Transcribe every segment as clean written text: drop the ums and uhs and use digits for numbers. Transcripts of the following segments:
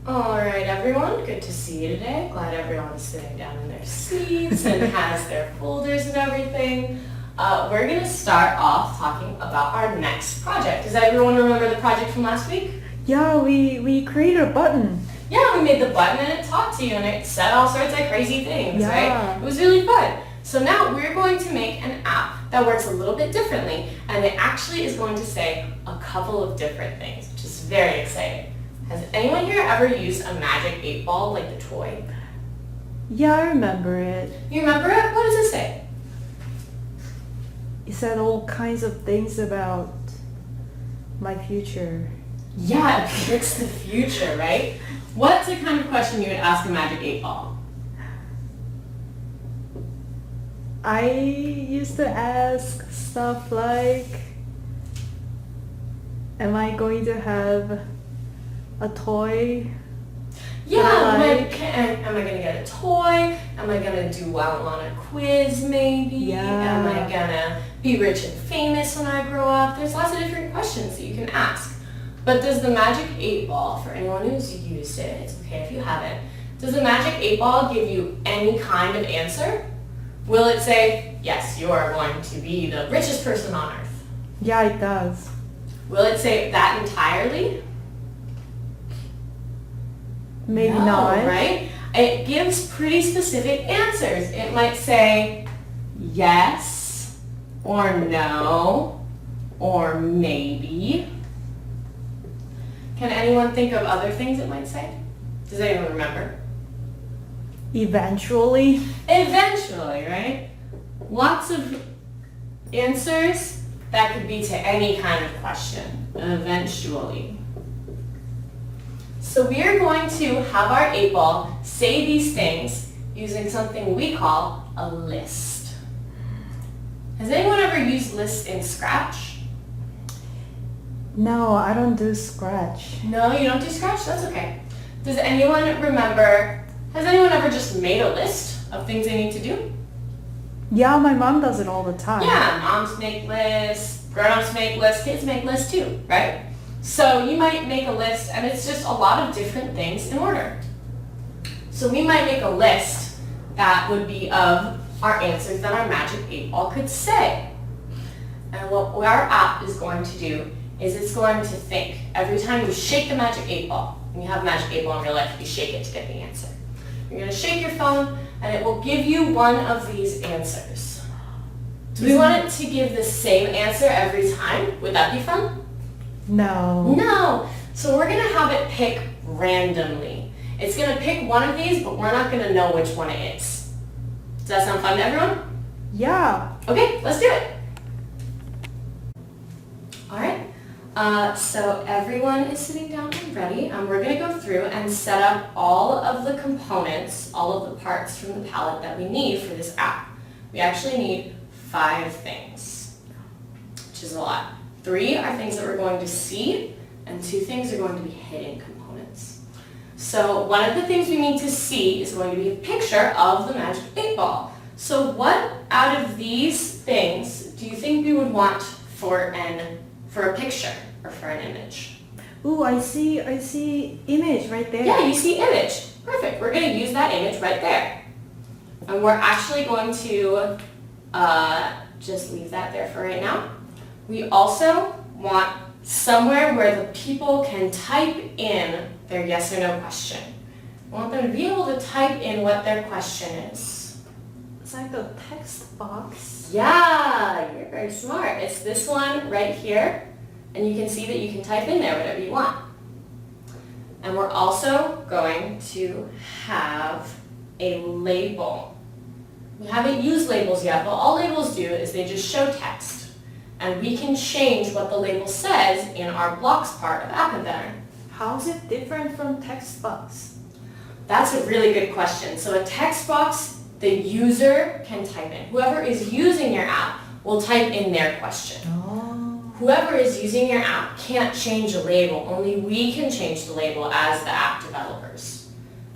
All right, everyone. Good to see you today. Glad everyone is sitting down in their seats and has their folders and everything. We're going to start off talking about our next project. Does everyone remember the project from last week? Yeah, we created a button. Yeah, we made the button and it talked to you and it said all sorts of crazy things, right? It was really fun. So now we're going to make an app that works a little bit differently, and it actually is going to say a couple of different things, which is very exciting. Has anyone here ever used a magic 8-ball, like the toy? Yeah, I remember it. You remember it? What does it say? It said all kinds of things about my future. Yeah, it predicts the future, right? What's the kind of question you would ask a magic 8-ball? I used to ask stuff like, am I going to have a toy? Yeah, Like, am I going to get a toy? Am I going to do well on a quiz maybe? Yeah. Am I going to be rich and famous when I grow up? There's lots of different questions that you can ask. But does the magic 8-ball, for anyone who's used it, it's okay if you haven't, does the magic 8-ball give you any kind of answer? Will it say, yes, you are going to be the richest person on earth? yeah, it does. Will it say that entirely? Maybe No, not. right? It gives pretty specific answers. It might say yes, or no, or maybe. Can anyone think of other things it might say? Does anyone remember? Eventually. Eventually, right? Lots of answers that could be to any kind of question. Eventually. So we are going to have our 8-ball say these things using something we call a list. Has anyone ever used lists in Scratch? No, I don't do Scratch. No, you don't do Scratch? That's okay. Does anyone remember, has anyone ever just made a list of things they need to do? Yeah, my mom does it all the time. Yeah, moms make lists, grown-ups make lists, kids make lists too, right? So you might make a list and it's just a lot of different things in order. So we might make a list that would be of our answers that our magic 8-ball could say. And what our app is going to do is it's going to think. Every time you shake the magic 8-ball, and you have a magic 8-ball in real life, you shake it to get the answer. You're going to shake your phone and it will give you one of these answers. Do we want it to give the same answer every time? Would that be fun? No. No. So we're going to have it pick randomly. It's going to pick one of these, but we're not going to know which one it is. Does that sound fun to everyone? Yeah. Okay, let's do it. All right. So everyone is sitting down and ready. We're going to go through and set up all of the components, all of the parts from the palette that we need for this app. We actually need 5 things, which is a lot. 3 are things that we're going to see, and 2 things are going to be hidden components. So one of the things we need to see is going to be a picture of the magic 8-ball. So what out of these things do you think we would want for a picture or for an image? Ooh, I see image right there. Yeah, you see image. Perfect. We're going to use that image right there. And we're actually going to just leave that there for right now. We also want somewhere where the people can type in their yes or no question. We want them to be able to type in what their question is. It's like a text box. Yeah, you're very smart. It's this one right here, and you can see that you can type in there whatever you want. And we're also going to have a label. We haven't used labels yet, but all labels do is they just show text. And we can change what the label says in our blocks part of App Inventor. How is it different from text box? That's a really good question. So a text box, the user can type in. Whoever is using your app will type in their question. Oh. Whoever is using your app can't change a label. Only we can change the label as the app developers.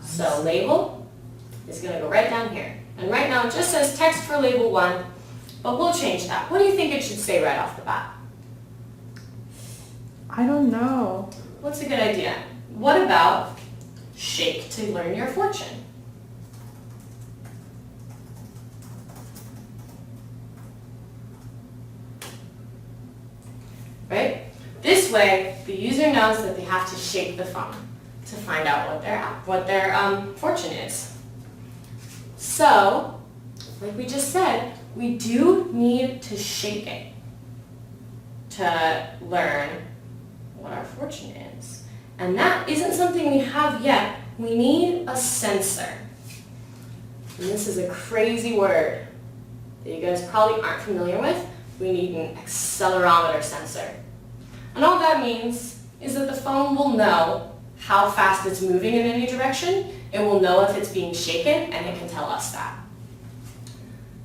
So label is going to go right down here. And right now it just says text for label 1, but we'll change that. What do you think it should say right off the bat? I don't know. What's a good idea? What about shake to learn your fortune. Right? This way, the user knows that they have to shake the phone to find out what their fortune is. So, like we just said, we do need to shake it to learn what our fortune is. And that isn't something we have yet. We need a sensor. And this is a crazy word that you guys probably aren't familiar with. We need an accelerometer sensor. And all that means is that the phone will know how fast it's moving in any direction. It will know if it's being shaken, and it can tell us that.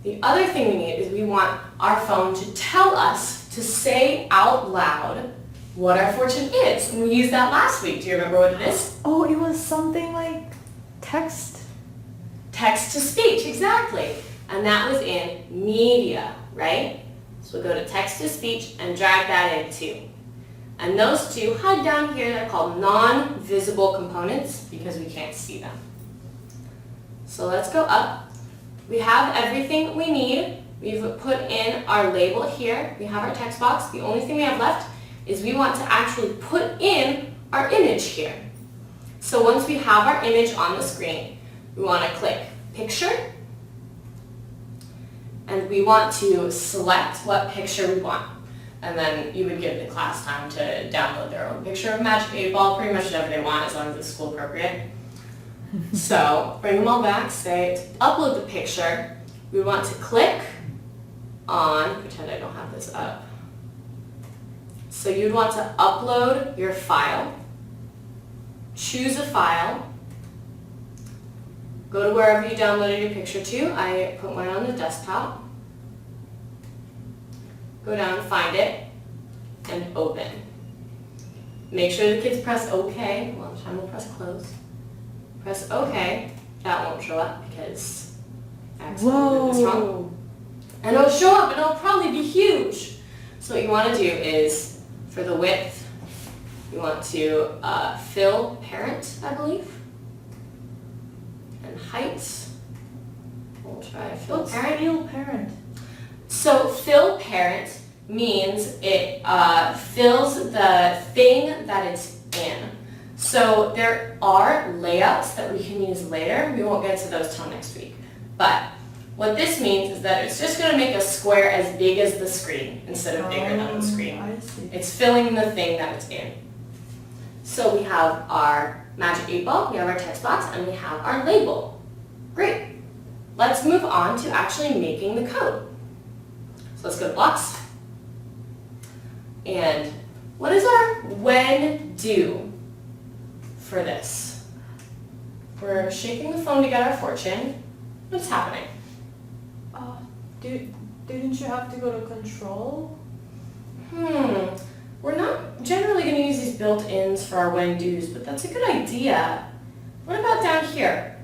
The other thing we need is we want our phone to tell us to say out loud what our fortune is. And we used that last week. Do you remember what it is? Oh, it was something like text. Text to speech, exactly. And that was in media, right? So we'll go to text to speech and drag that in too. And those two hide down here. They're called non-visible components because we can't see them. So let's go up. We have everything we need. We've put in our label here. We have our text box. The only thing we have left is we want to actually put in our image here. So once we have our image on the screen, we want to click Picture. And we want to select what picture we want. And then you would give the class time to download their own picture of Magic 8 Ball, pretty much whatever they want as long as it's school appropriate. So bring them all back, say to upload the picture, we want to click on, pretend I don't have this up. So you'd want to upload your file, choose a file, go to wherever you downloaded your picture to. I put mine on the desktop. Go down, find it, and open. Make sure the kids press OK. One time we'll press close. Press OK. That won't show up because I accidentally did this wrong. And it'll show up and it'll probably be huge. So what you want to do is, for the width, you want to fill parent, I believe. And height. We'll try fill What's parent. fill parent? So fill parent means it fills the thing that it's in. So there are layouts that we can use later. We won't get to those till next week. But what this means is that it's just going to make a square as big as the screen instead of bigger than the screen. I see. It's filling the thing that it's in. So we have our Magic 8 Ball, we have our text box, and we have our label. Great. Let's move on to actually making the code. So let's go to blocks. And what is our when do for this? We're shaking the phone to get our fortune. What's happening? Didn't you have to go to control? We're not generally going to use these built-ins for our when-dos, but that's a good idea. What about down here?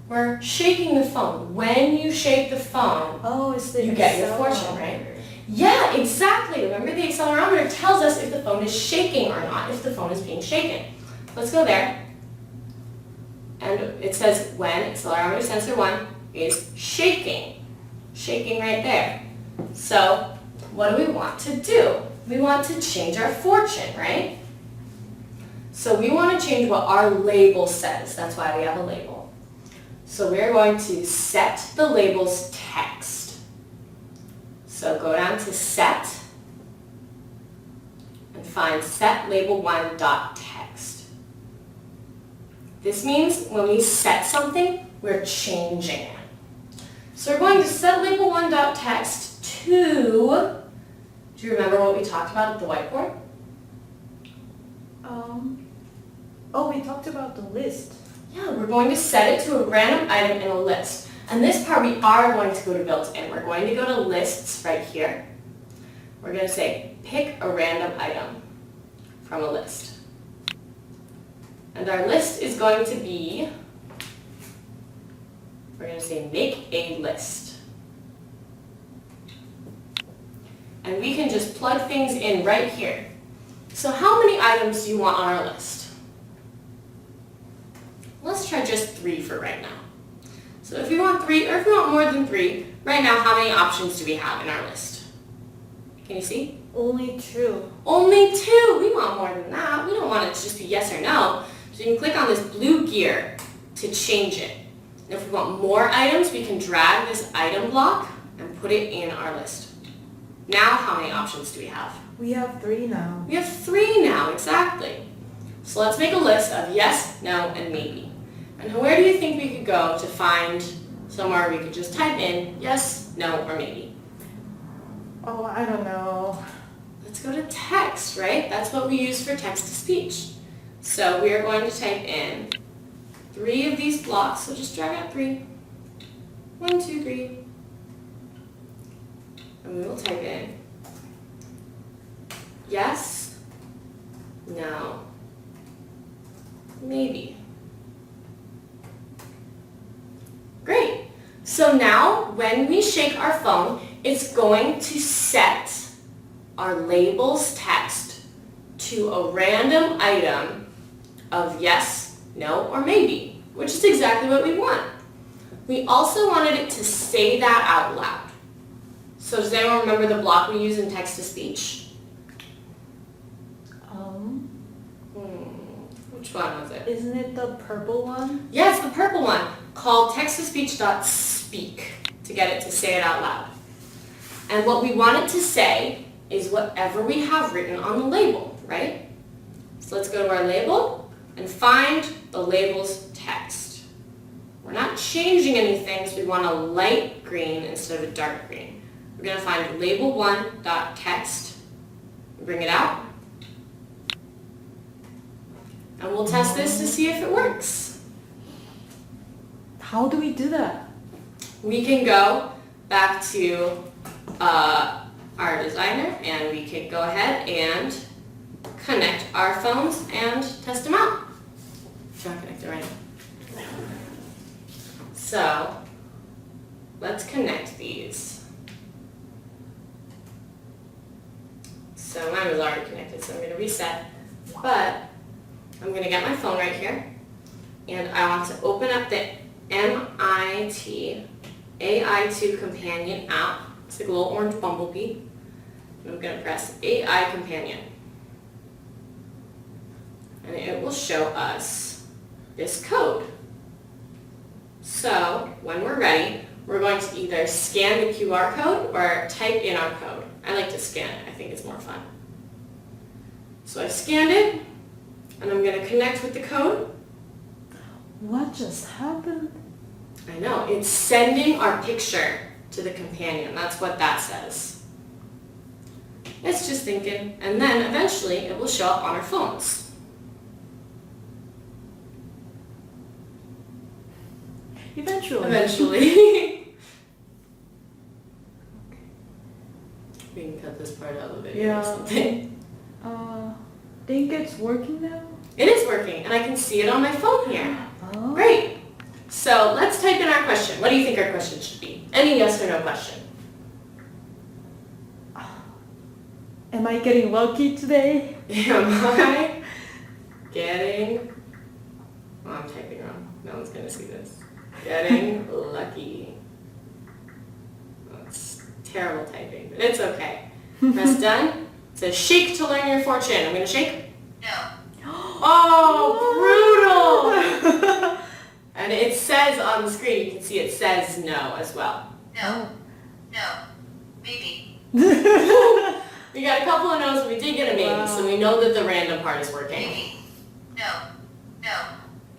We're shaking the phone. When you shake the phone, Oh, it's the you get your fortune, right? Yeah, exactly. Remember, the accelerometer tells us if the phone is shaking or not, if the phone is being shaken. Let's go there. And it says when accelerometer sensor 1 is shaking. Shaking right there. So what do we want to do? We want to change our fortune, right? So we want to change what our label says. That's why we have a label. So we're going to set the label's text. So go down to set and find set label 1 dot text. This means when we set something, we're changing it. So we're going to set label 1 dot text to, do you remember what we talked about at the whiteboard? We talked about the list. Yeah, we're going to set it to a random item in a list. And this part we are going to go to built-in. We're going to go to lists right here. We're going to say pick a random item from a list. And our list is going to be, we're going to say make a list. And we can just plug things in right here. So how many items do you want on our list? try just 3 for right now. So if we want 3, or if we want more than 3, right now, how many options do we have in our list? Can you see? Only 2. Only 2. We want more than that. We don't want it to just be yes or no. So you can click on this blue gear to change it. And if we want more items, we can drag this item block and put it in our list. Now, how many options do we have? We have 3 now. We have 3 now, exactly. So let's make a list of yes, no, and maybe. And where do you think we could go to find somewhere we could just type in yes, no, or maybe? Oh, I don't know. Let's go to text, right? That's what we use for text-to-speech. So we are going to type in 3 of these blocks, so just drag out 3. 1, 2, 3. And we will type in yes, no, maybe. Great. So now when we shake our phone, it's going to set our labels text to a random item of yes, no, or maybe, which is exactly what we want. We also wanted it to say that out loud. So does anyone remember the block we use in text-to-speech? Which one was it? Isn't it the purple one? Yes, the purple one, called text-to-speech.speak, to get it to say it out loud. And what we want it to say is whatever we have written on the label, right? So let's go to our label and find the label's text. We're not changing anything, so we want a light green instead of a dark green. We're going to find label1.text, bring it out, and we'll test this to see if it works. How do we do that? We can go back to our designer, and we can go ahead and connect our phones and test them out. It's not connected right now. So let's connect these. So mine was already connected, so I'm going to reset. But I'm going to get my phone right here, and I want to open up the MIT AI2 companion app. It's like a little orange bumblebee. And I'm going to press AI companion. And it will show us this code. So when we're ready, we're going to either scan the QR code or type in our code. I like to scan it. I think it's more fun. So I've scanned it, and I'm going to connect with the code. What just happened? I know, it's sending our picture to the companion. That's what that says. It's just thinking, and then eventually it will show up on our phones. Eventually. Eventually. We can cut this part out of the video Yeah. or something. Think it's working now? It is working, and I can see it on my phone here. Oh. Great. So let's type in our question. What do you think our question should be? Any yes or no question. Am I getting lucky today? Am I getting... Oh, I'm typing wrong. No one's going to see this. Getting lucky. That's terrible typing, but it's okay. Press done. It says shake to learn your fortune. I'm going to shake. No. Oh, brutal! And it says on the screen, you can see it says no as well. No. No. Maybe. We got a couple of no's, but we did get a maybe, Wow. so we know that the random part is working. Maybe. No. No.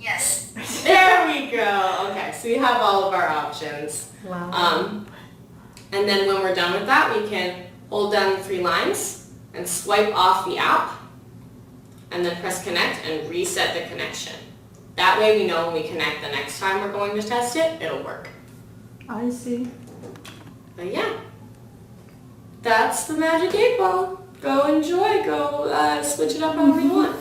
Yes. There we go. Okay, so we have all of our options. Wow. And then when we're done with that, we can hold down the 3 lines and swipe off the app, and then press connect and reset the connection. That way we know when we connect the next time we're going to test it, it'll work. I see. But yeah, that's the Magic 8 Ball. Go enjoy, go switch it up however you want.